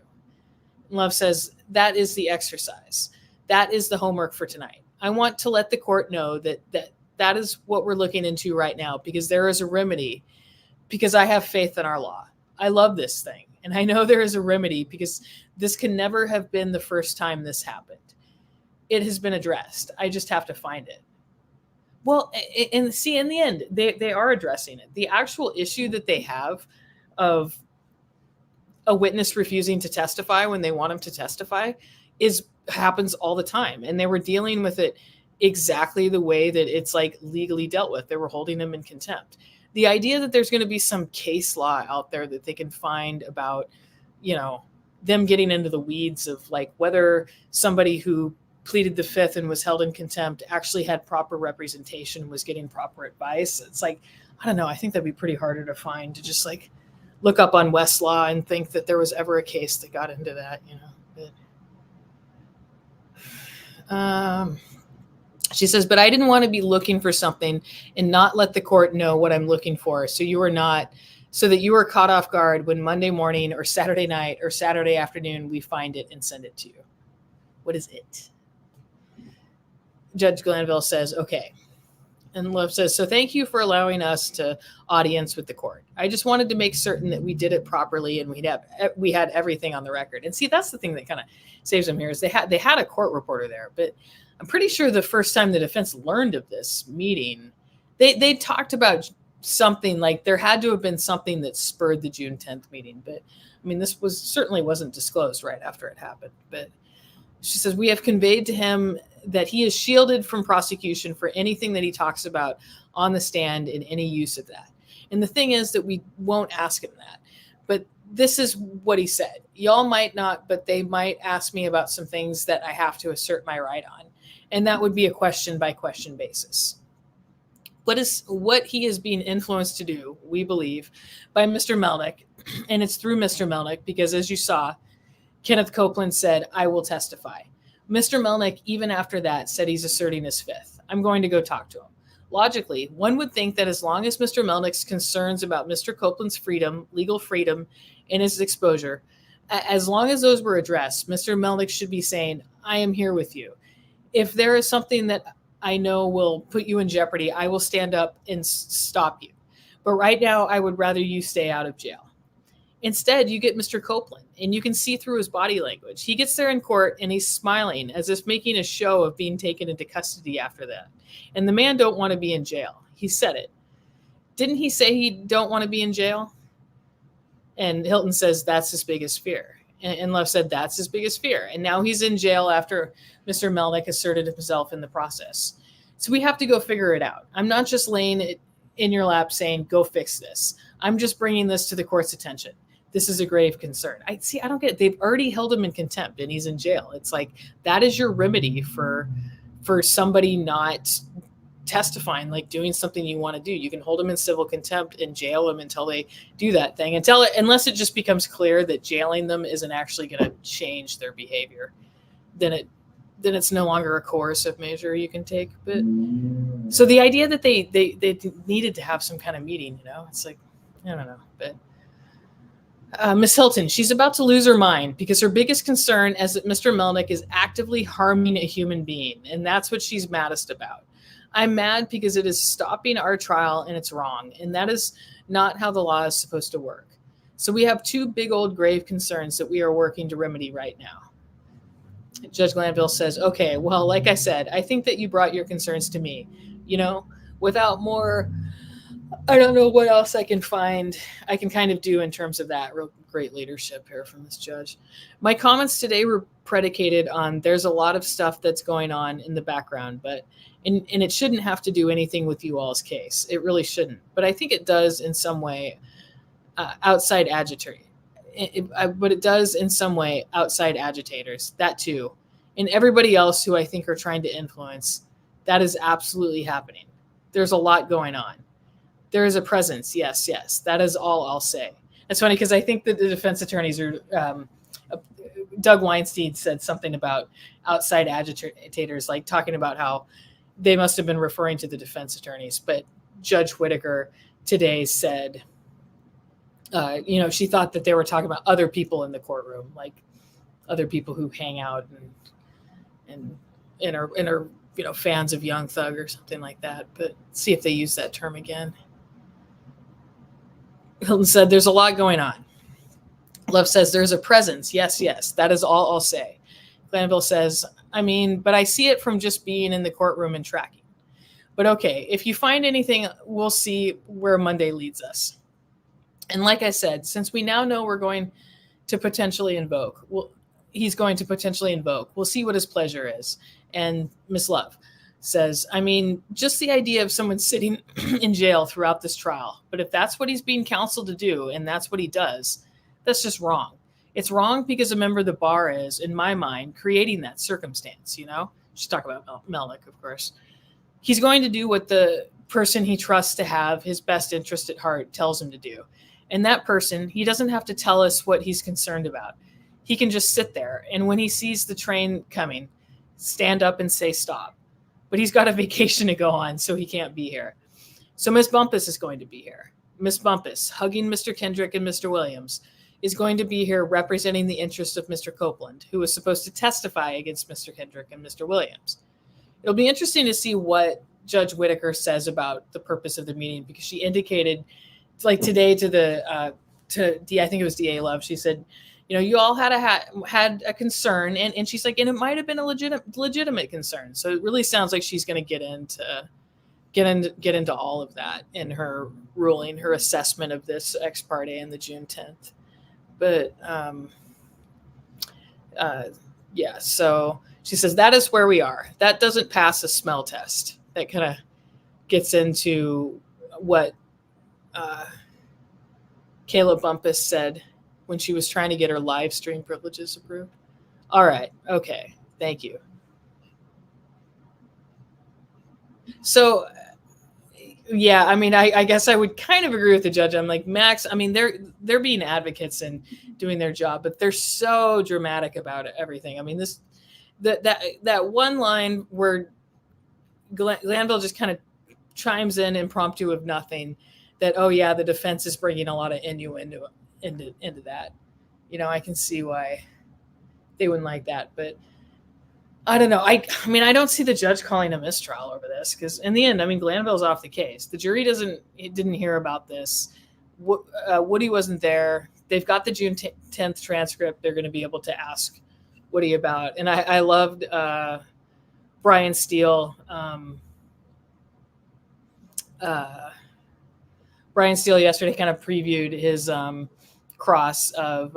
And Love says, that is the exercise. That is the homework for tonight. I want to let the court know that is what we're looking into right now, because there is a remedy, because I have faith in our law. I love this thing. And I know there is a remedy because this can never have been the first time this happened. It has been addressed. I just have to find it. Well, and see, in the end, they are addressing it. The actual issue that they have of a witness refusing to testify when they want him to testify happens all the time. And they were dealing with it exactly the way that it's like legally dealt with. They were holding him in contempt. The idea that there's going to be some case law out there that they can find about, them getting into the weeds of like whether somebody who pleaded the fifth and was held in contempt actually had proper representation, was getting proper advice. It's like, I don't know. I think that'd be pretty harder to find, to just like look up on Westlaw and think that there was ever a case that got into that, She says, but I didn't want to be looking for something and not let the court know what I'm looking for. So that you were caught off guard when Monday morning or Saturday night or Saturday afternoon, we find it and send it to you. What is it? Judge Glanville says, okay. And Love says, so thank you for allowing us to audience with the court. I just wanted to make certain that we did it properly and we had everything on the record. And see, that's the thing that kind of saves them here is they had a court reporter there, but I'm pretty sure the first time the defense learned of this meeting, they talked about something like there had to have been something that spurred the June 10th meeting. But I mean, this certainly wasn't disclosed right after it happened. But she says, we have conveyed to him that he is shielded from prosecution for anything that he talks about on the stand and any use of that. And the thing is that we won't ask him that. But this is what he said. Y'all might not, but they might ask me about some things that I have to assert my right on. And that would be a question by question basis. What he is being influenced to do, we believe, by Mr. Melnick. And it's through Mr. Melnick because, as you saw, Kenneth Copeland said, I will testify. Mr. Melnick, even after that, said he's asserting his fifth. I'm going to go talk to him. Logically, one would think that as long as Mr. Melnick's concerns about Mr. Copeland's freedom, legal freedom, and his exposure, as long as those were addressed, Mr. Melnick should be saying, I am here with you. If there is something that I know will put you in jeopardy, I will stand up and stop you. But right now, I would rather you stay out of jail. Instead, you get Mr. Copeland, and you can see through his body language. He gets there in court, and he's smiling as if making a show of being taken into custody after that. And the man don't want to be in jail. He said it. Didn't he say he don't want to be in jail? And Hilton says that's his biggest fear. And Love said that's his biggest fear. And now he's in jail after Mr. Melnick asserted himself in the process. So we have to go figure it out. I'm not just laying it in your lap saying, go fix this. I'm just bringing this to the court's attention. This is a grave concern. I don't get it. They've already held him in contempt and he's in jail. It's like, that is your remedy for somebody not testifying, like doing something you want to do. You can hold them in civil contempt and jail them until they do that thing, unless it just becomes clear that jailing them isn't actually going to change their behavior. Then it's no longer a coercive measure you can take. But so the idea that they needed to have some kind of meeting, it's like, I don't know. But Miss Hilton, she's about to lose her mind because her biggest concern is that Mr. Melnick is actively harming a human being, and that's what she's maddest about. I'm mad because it is stopping our trial and it's wrong. And that is not how the law is supposed to work. So we have two big old grave concerns that we are working to remedy right now. Judge Glanville says, okay, well, like I said, I think that you brought your concerns to me. Without more, I don't know what else I can find. I can kind of do in terms of that. Real great leadership here from this judge. My comments today were predicated on there's a lot of stuff that's going on in the background, and it shouldn't have to do anything with you all's case. It really shouldn't. But I think it does in some way outside agitators. But it does in some way outside agitators, that too. And everybody else who I think are trying to influence, that is absolutely happening. There's a lot going on. There is a presence. Yes. That is all I'll say. It's funny because I think that the defense attorneys are, Doug Weinstein said something about outside agitators, like talking about how they must have been referring to the defense attorneys. But Judge Whitaker today said, she thought that they were talking about other people in the courtroom, like other people who hang out and are fans of Young Thug or something like that. But see if they use that term again. Hilton said, there's a lot going on. Love says there's a presence. Yes, yes. That is all I'll say. Glanville says, I mean, but I see it from just being in the courtroom and tracking. But okay, if you find anything, we'll see where Monday leads us. And like I said, since we now know we're going to potentially invoke, he's going to potentially invoke, we'll see what his pleasure is. And Miss Love says, I mean, just the idea of someone sitting in jail throughout this trial. But if that's what he's being counseled to do, and that's what he does, that's just wrong. It's wrong because a member of the bar is, in my mind, creating that circumstance, you know? She's talking about Melnick, of course. He's going to do what the person he trusts to have his best interest at heart tells him to do. And that person, he doesn't have to tell us what he's concerned about. He can just sit there. And when he sees the train coming, stand up and say stop. But he's got a vacation to go on, so he can't be here. So Miss Bumpus is going to be here. Miss Bumpus, hugging Mr. Kendrick and Mr. Williams, is going to be here representing the interest of Mr. Copeland, who was supposed to testify against Mr. Kendrick and Mr. Williams. It'll be interesting to see what Judge Whitaker says about the purpose of the meeting, because she indicated, like today I think it was DA Love, she said, you know, you all had a concern, and she's like, and it might have been a legitimate concern. So it really sounds like she's going to get into all of that in her ruling, her assessment of this ex parte and the June 10th. But yeah, so she says that is where we are. That doesn't pass a smell test. That kind of gets into what Kayla Bumpus said when she was trying to get her live stream privileges approved. All right. Okay. Thank you. So, yeah, I mean, I guess I would kind of agree with the judge. I'm like, Max, I mean, they're being advocates and doing their job, but they're so dramatic about everything. I mean, that one line where Glanville just kind of chimes in impromptu of nothing, that, oh yeah, the defense is bringing a lot of innuendo into that. You know, I can see why they wouldn't like that, but I don't know. I mean, I don't see the judge calling a mistrial over this, because in the end, I mean, Glanville's off the case. The jury didn't hear about this. Woody wasn't there. They've got the June 10th transcript. They're going to be able to ask Woody about. And I loved Brian Steele. Brian Steele yesterday kind of previewed his cross of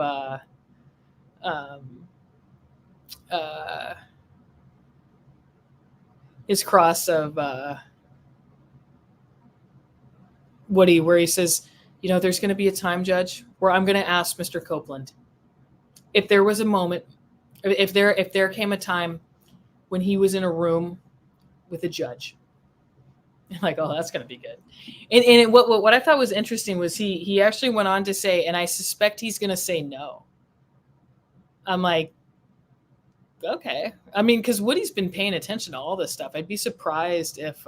Woody, where he says, you know, there's going to be a time, Judge, where I'm going to ask Mr. Copeland if there was a moment, if there came a time when he was in a room with a judge. Like, oh, that's going to be good. And what I thought was interesting was he actually went on to say, and I suspect he's going to say no. I'm like, okay. I mean, because Woody's been paying attention to all this stuff. I'd be surprised if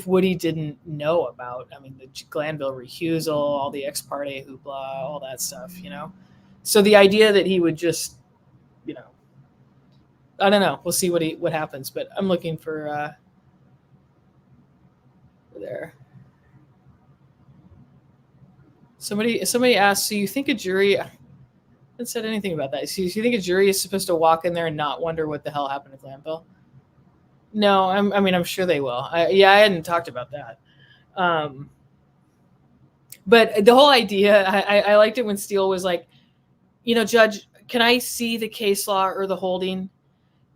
Woody didn't know about, I mean, the Glanville recusal, all the ex parte hoopla, all that stuff, you know? So the idea that he would just, you know, I don't know. We'll see what happens, but I'm looking for there. Somebody asked, so you think a jury, I haven't said anything about that. So you think a jury is supposed to walk in there and not wonder what the hell happened to Glanville? No, I'm sure they will. I hadn't talked about that. But the whole idea, I liked it when Steele was like, you know, Judge, can I see the case law or the holding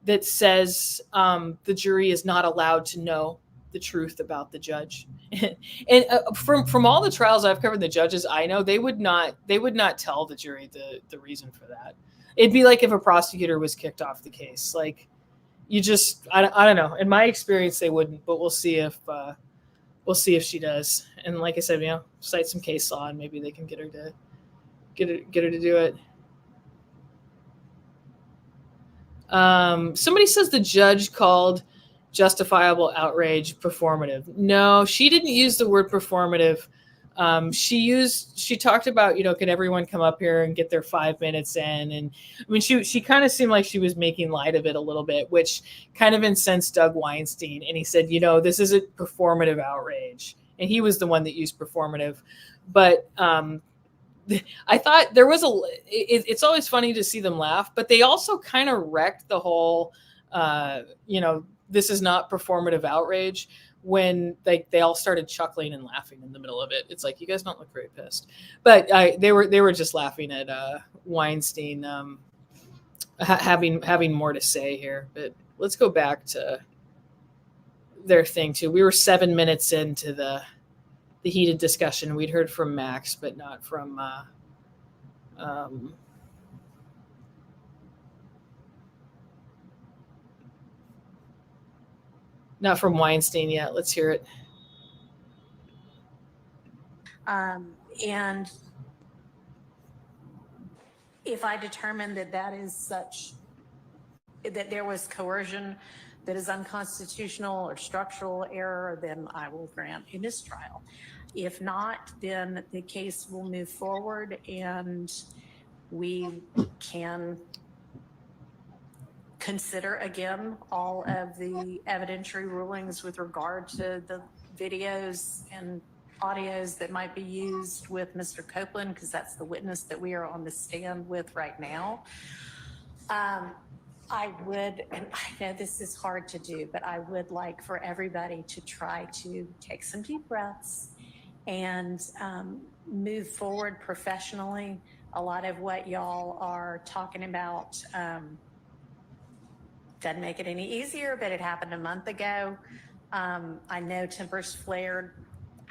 that says the jury is not allowed to know the truth about the judge? And from all the trials I've covered, the judges I know, they would not tell the jury the reason for that. It'd be like if a prosecutor was kicked off the case. Like, you just, I don't know. In my experience, they wouldn't, but we'll see if she does. And like I said, you know, cite some case law and maybe they can get her to do it. Somebody says the judge called justifiable outrage performative. No, she didn't use the word performative. She talked about, you know, can everyone come up here and get their 5 minutes in? And I mean, she kind of seemed like she was making light of it a little bit, which kind of incensed Doug Weinstein. And he said, you know, this is a performative outrage. And he was the one that used performative. But the I thought there was it's always funny to see them laugh, but they also kind of wrecked the whole, this is not performative outrage when they all started chuckling and laughing in the middle of it. It's like, you guys don't look very pissed, but they were just laughing at Weinstein having more to say here. But let's go back to their thing too. We were 7 minutes into the heated discussion. We'd heard from Max, but not from not from Weinstein yet. Let's hear it. And if I determine that that there was coercion that is unconstitutional or structural error, then I will grant a mistrial. If not, then the case will move forward and we can consider again all of the evidentiary rulings with regard to the videos and audios that might be used with Mr. Copeland, because that's the witness that we are on the stand with right now. I would, and I know this is hard to do, but I would like for everybody to try to take some deep breaths and move forward professionally. A lot of what y'all are talking about doesn't make it any easier, but it happened a month ago. I know tempers flared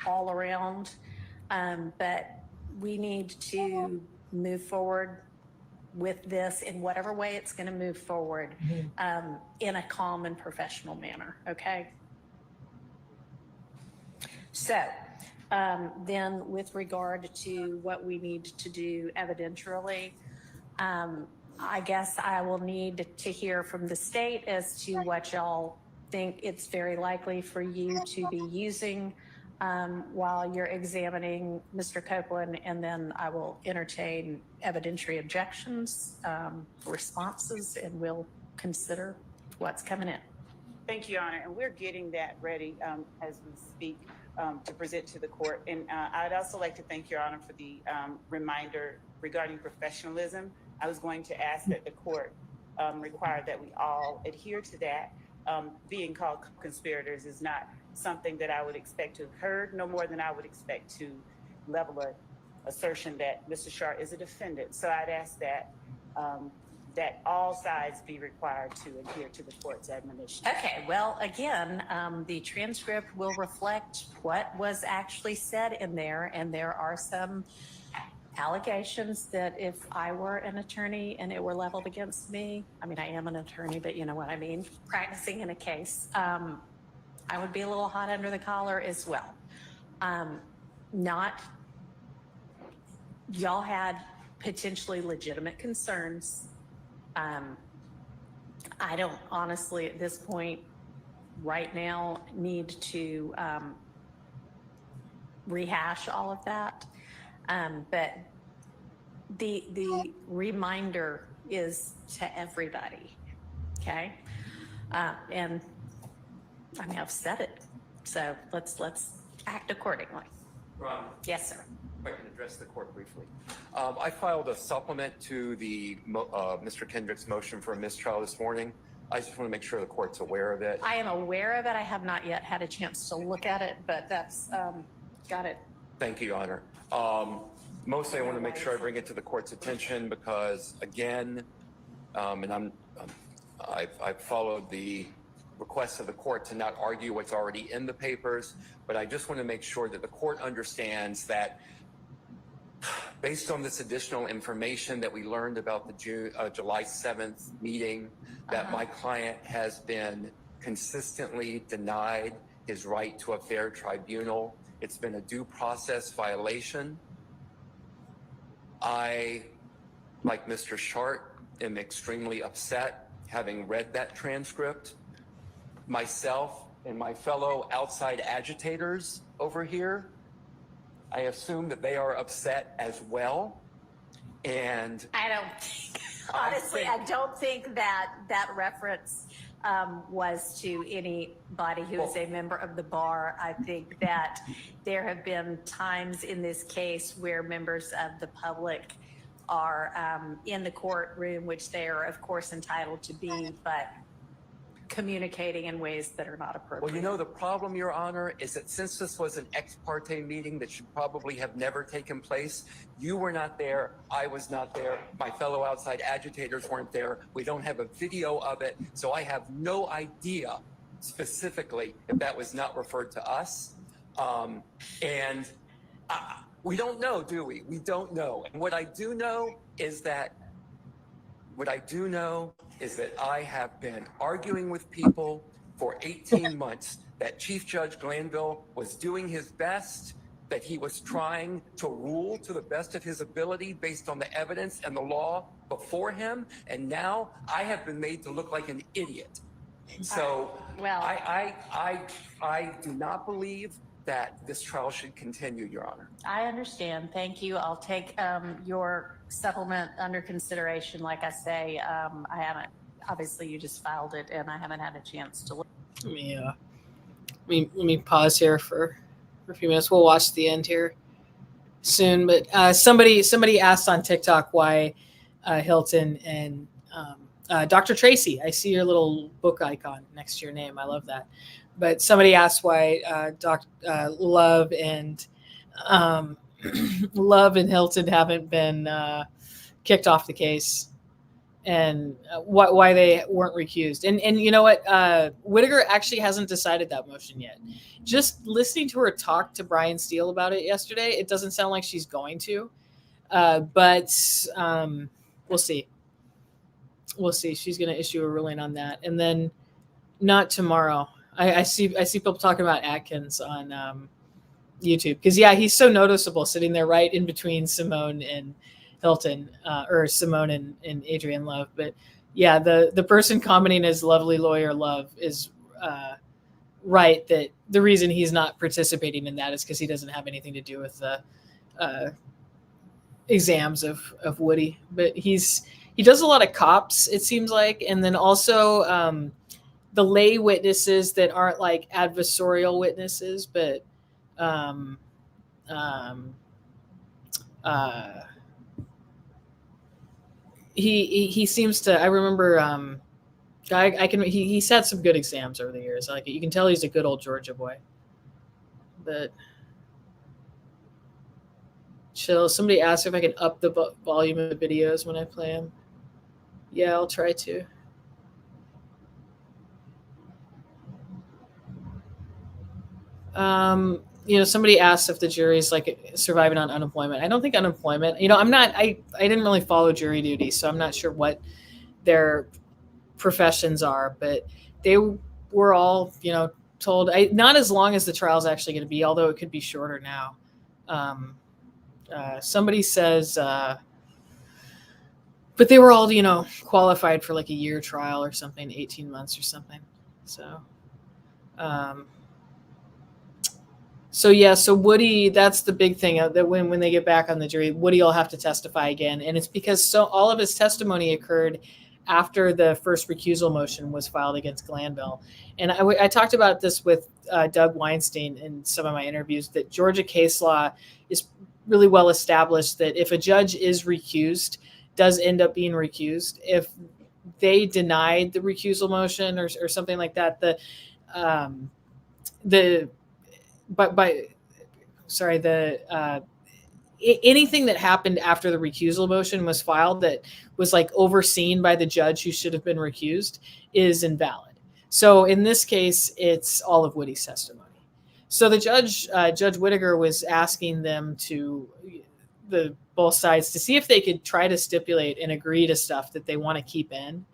all around, but we need to move forward with this in whatever way it's going to move forward, in a calm and professional manner. Okay. So then with regard to what we need to do evidentially, I guess I will need to hear from the state as to what y'all think it's very likely for you to be using while you're examining Mr. Copeland, and then I will entertain evidentiary objections, responses, and we'll consider what's coming in. Thank you, Your Honor. And we're getting that ready as we speak to present to the court. And I'd also like to thank Your Honor for the reminder regarding professionalism. I was going to ask that the court require that we all adhere to that. Being called conspirators is not something that I would expect to have heard, no more than I would expect to level an assertion that Mr. Schard is a defendant. So I'd ask that that all sides be required to adhere to the court's admonition. Okay, well, again, the transcript will reflect what was actually said in there, and there are some allegations that if I were an attorney and it were leveled against me, I mean, I am an attorney, but you know what I mean, practicing in a case, I would be a little hot under the collar as well. Y'all had potentially legitimate concerns. I don't honestly at this point right now need to rehash all of that. But the reminder is to everybody, okay? And I mean, I've said it, so let's act accordingly. Ron, Yes, sir. if I can address the court briefly. I filed a supplement to the Mr. Kendrick's motion for a mistrial this morning. I just want to make sure the court's aware of it. I am aware of it. I have not yet had a chance to look at it, but that's got it. Thank you, Your Honor. Mostly I want to make sure I bring it to the court's attention because, again, and I've followed the request of the court to not argue what's already in the papers, but I just want to make sure that the court understands that based on this additional information that we learned about the July 7th meeting, that my client has been consistently denied his right to a fair tribunal. It's been a due process violation. I, like Mr. Schardt, am extremely upset having read that transcript. Myself and my fellow outside agitators over here, I assume that they are upset as well. And I don't think, honestly, I don't think that reference was to anybody who is a member of the bar. I think that there have been times in this case where members of the public are in the courtroom, which they are, of course, entitled to be, but communicating in ways that are not appropriate. Well, you know, the problem, Your Honor, is that since this was an ex parte meeting that should probably have never taken place, you were not there, I was not there, my fellow outside agitators weren't there, we don't have a video of it, so I have no idea specifically if that was not referred to us. We don't know, do we? We don't know. And what I do know is that I have been arguing with people for 18 months that Chief Judge Glanville was doing his best, that he was trying to rule to the best of his ability based on the evidence and the law before him. And now I have been made to look like an idiot. So Well, I do not believe that this trial should continue, Your Honor. I understand. Thank you. I'll take your supplement under consideration. Like I say, I haven't, obviously you just filed it and I haven't had a chance to look. Let me pause here for a few minutes. We'll watch the end here soon. But somebody asked on TikTok why Hilton and Dr. Tracy, I see your little book icon next to your name. I love that. But somebody asked why Love and Love and Hilton haven't been kicked off the case, and why they weren't recused. And you know what? Whitaker actually hasn't decided that motion yet. Just listening to her talk to Brian Steele about it yesterday, it doesn't sound like she's going to. But we'll see. We'll see. She's going to issue a ruling on that, and then not tomorrow. I see people talking about Atkins on YouTube because he's so noticeable sitting there right in between Simone and Hilton, or Simone and Adrienne Love. But yeah, the person commenting as lovely lawyer Love is right that the reason he's not participating in that is because he doesn't have anything to do with the exams of Woody. But he does a lot of cops, it seems like, and then also the lay witnesses that aren't like adversarial witnesses, but he seems to. I remember he's had some good exams over the years. Like you can tell he's a good old Georgia boy. But chill. Somebody asked if I can up the volume of the videos when I play them. Yeah, I'll try to. Somebody asked if the jury's like surviving on unemployment. I don't think unemployment, I didn't really follow jury duty, so I'm not sure what their professions are, but they were all, told, not as long as the trial's actually going to be, although it could be shorter now. Somebody says, but they were all, qualified for like a year trial or something, 18 months or something. So Woody, that's the big thing that when they get back on the jury, Woody will have to testify again. And it's because all of his testimony occurred after the first recusal motion was filed against Glanville. And I talked about this with Doug Weinstein in some of my interviews, that Georgia case law is really well established that if a judge is recused, does end up being recused. If they denied the recusal motion or something like that, anything that happened after the recusal motion was filed that was like overseen by the judge who should have been recused is invalid. So in this case, it's all of Woody's testimony. So the Judge Whitaker was asking them both sides to see if they could try to stipulate and agree to stuff that they want to keep in.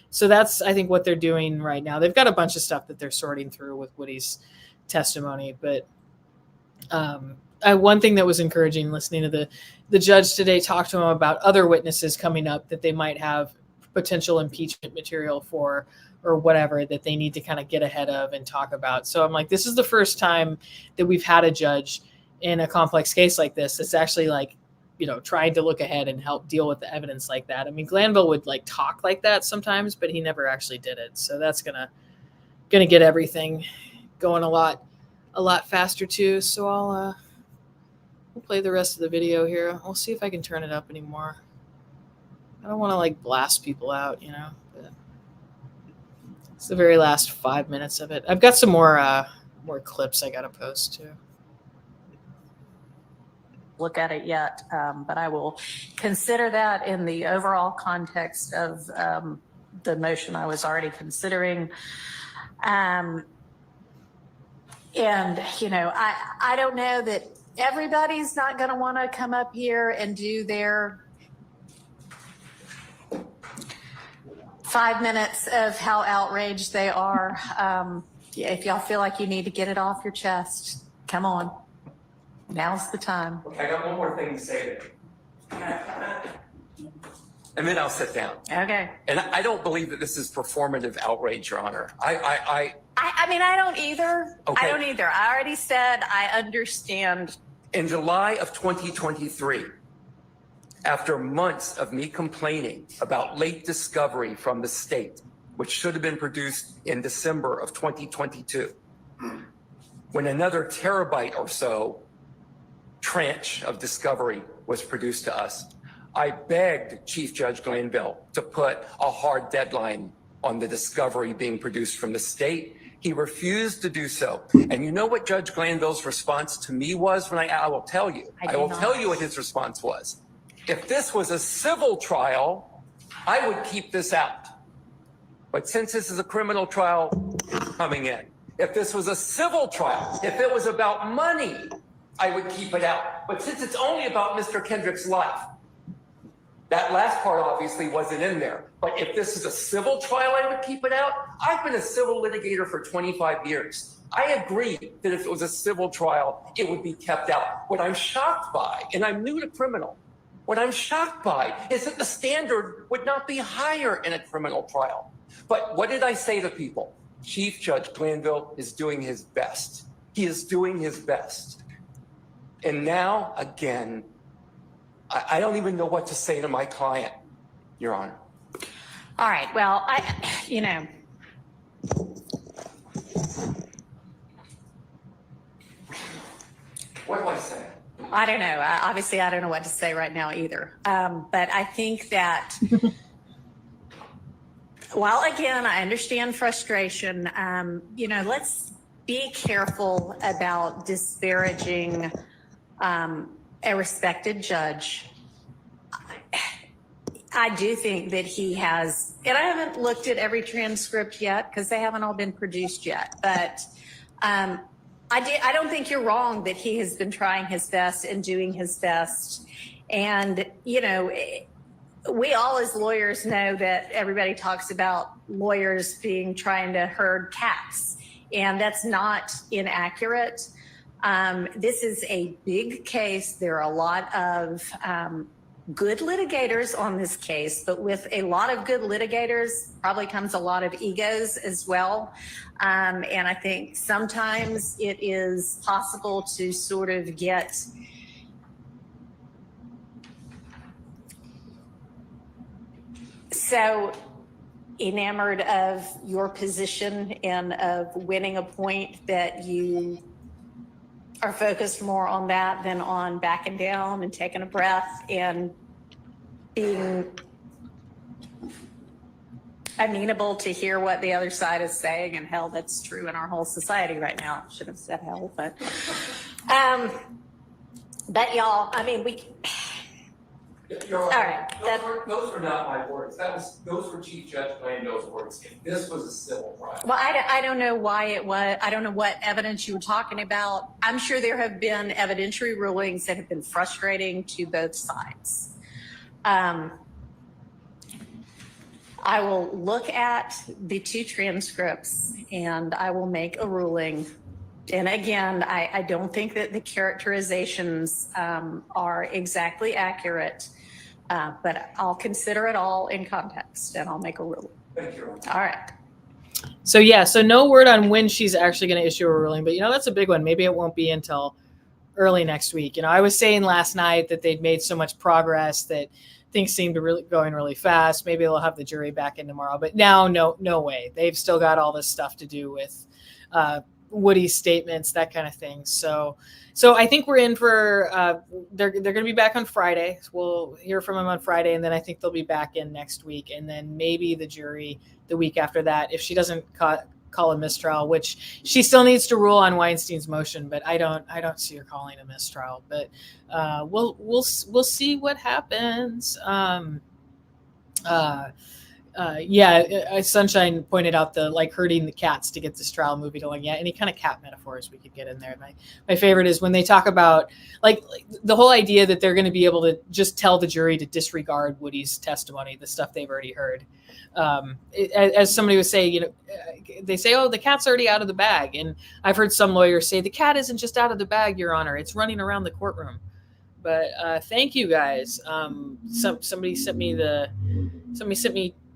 So that's, I think, what they're doing right now. They've got a bunch of stuff that they're sorting through with Woody's testimony, but one thing that was encouraging listening to the judge today talk to him about other witnesses coming up that they might have potential impeachment material for or whatever that they need to kind of get ahead of and talk about. So I'm like, this is the first time that we've had a judge in a complex case like this that's actually like trying to look ahead and help deal with the evidence like that. I mean, Glanville would like talk like that sometimes, but he never actually did it. So that's gonna get everything going a lot faster too. So I'll play the rest of the video here. I'll see if I can turn it up anymore. I don't want to like blast people out, but it's the very last 5 minutes of it. I've got some more clips I got to post too. Look at it yet, but I will consider that in the overall context of the motion I was already considering. And, I don't know that everybody's not going to want to come up here and do their 5 minutes of how outraged they are. If y'all feel like you need to get it off your chest, come on. Now's the time. Okay, I got one more thing to say there. And then I'll sit down. Okay. And I don't believe that this is performative outrage, Your Honor. I mean, I don't either. Okay. I don't either. I already said I understand. In July of 2023, after months of me complaining about late discovery from the state, which should have been produced in December of 2022, when another terabyte or so tranche of discovery was produced to us, I begged Chief Judge Glanville to put a hard deadline on the discovery being produced from the state. He refused to do so. And you know what Judge Glanville's response to me was when I will tell you. I will tell you what his response was. If this was a civil trial, I would keep this out. But since this is a criminal trial, coming in. If this was a civil trial, if it was about money, I would keep it out. But since it's only about Mr. Kendrick's life, that last part obviously wasn't in there. But if this is a civil trial, I would keep it out. I've been a civil litigator for 25 years. I agree that if it was a civil trial, it would be kept out. What I'm shocked by, and I'm new to criminal, what I'm shocked by is that the standard would not be higher in a criminal trial. But what did I say to people? Chief Judge Glanville is doing his best. He is doing his best. And now, again, I don't even know what to say to my client, Your Honor. All right. Well, What do I say? I don't know. Obviously, I don't know what to say right now either. But I think that, while again, I understand frustration, let's be careful about disparaging a respected judge. I do think that he has, and I haven't looked at every transcript yet because they haven't all been produced yet, but I don't think you're wrong that he has been trying his best and doing his best. And, we all as lawyers know that everybody talks about lawyers trying to herd cats, and that's not inaccurate. This is a big case. There are a lot of good litigators on this case, but with a lot of good litigators probably comes a lot of egos as well. And I think sometimes it is possible to sort of get so enamored of your position and of winning a point that you are focused more on that than on backing down and taking a breath and being amenable to hear what the other side is saying. And hell, that's true in our whole society right now. I should have said hell, but y'all, I mean, all right. Those were not my words. Those were Chief Judge Glanville's words. If this was a civil trial. Well, I don't know why it was. I don't know what evidence you were talking about. I'm sure there have been evidentiary rulings that have been frustrating to both sides. I will look at the two transcripts and I will make a ruling. And again, I don't think that the characterizations are exactly accurate, but I'll consider it all in context and I'll make a ruling. Thank you. All right. So no word on when she's actually going to issue a ruling, but that's a big one. Maybe it won't be until early next week. I was saying last night that they'd made so much progress that things seem to really going really fast. Maybe they'll have the jury back in tomorrow, but now, no way. They've still got all this stuff to do with Woody's statements, that kind of thing. So I think we're in for, they're going to be back on Friday. We'll hear from them on Friday. And then I think they'll be back in next week. And then maybe the jury the week after that, if she doesn't call a mistrial, which she still needs to rule on Weinstein's motion, but I don't see her calling a mistrial, but we'll see what happens. Sunshine pointed out the herding the cats to get this trial moving along. Yeah, any kind of cat metaphors we could get in there. My favorite is when they talk about like the whole idea that they're going to be able to just tell the jury to disregard Woody's testimony, the stuff they've already heard. As somebody would say, they say, oh, the cat's already out of the bag. And I've heard some lawyers say the cat isn't just out of the bag, Your Honor. It's running around the courtroom. But thank you guys.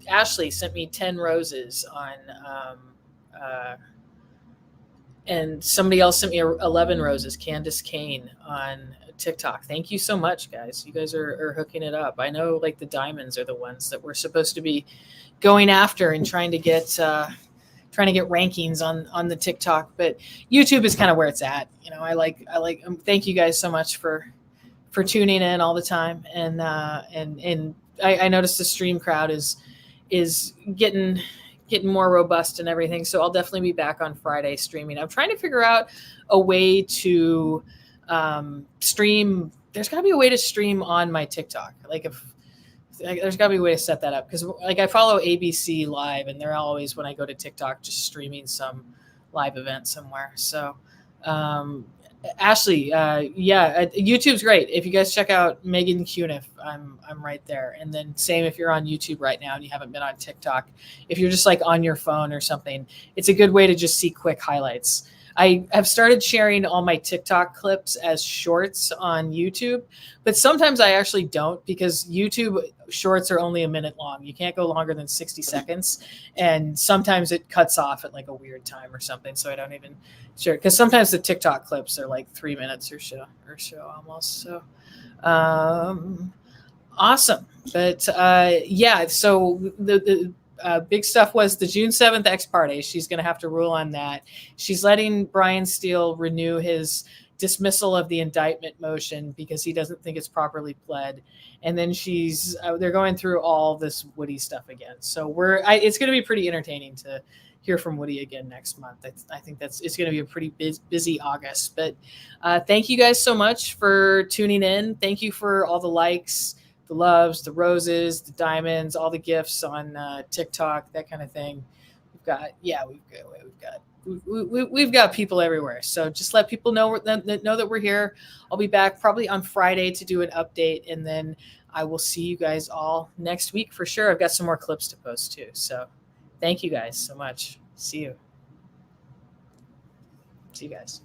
Ashley sent me 10 roses on, and somebody else sent me 11 roses, Candace Kane on TikTok. Thank you so much, guys. You guys are hooking it up. I know the diamonds are the ones that we're supposed to be going after and trying to get rankings on the TikTok, but YouTube is kind of where it's at. Thank you guys so much for tuning in all the time. And I noticed the stream crowd is getting more robust and everything. So I'll definitely be back on Friday streaming. I'm trying to figure out a way to stream. There's got to be a way to stream on my TikTok. There's got to be a way to set that up, because I follow ABC Live, and they're always, when I go to TikTok, just streaming some live event somewhere. So Ashley, YouTube's great. If you guys check out Meghann Cuniff, I'm right there. And then same if you're on YouTube right now and you haven't been on TikTok. If you're just on your phone or something, it's a good way to just see quick highlights. I have started sharing all my TikTok clips as shorts on YouTube, but sometimes I actually don't, because YouTube shorts are only a minute long. You can't go longer than 60 seconds. And sometimes it cuts off at a weird time or something. So I don't even share it, because sometimes the TikTok clips are 3 minutes or so almost. So awesome. But so the big stuff was the June 7th ex parte. She's going to have to rule on that. She's letting Brian Steele renew his dismissal of the indictment motion because he doesn't think it's properly pled. And then they're going through all this Woody stuff again. So it's going to be pretty entertaining to hear from Woody again next month. I think it's going to be a pretty busy August. But thank you guys so much for tuning in. Thank you for all the likes, the loves, the roses, the diamonds, all the gifts on TikTok, that kind of thing. We've got people everywhere. So just let people know that we're here. I'll be back probably on Friday to do an update, and then I will see you guys all next week for sure. I've got some more clips to post too. So thank you guys so much. See you guys.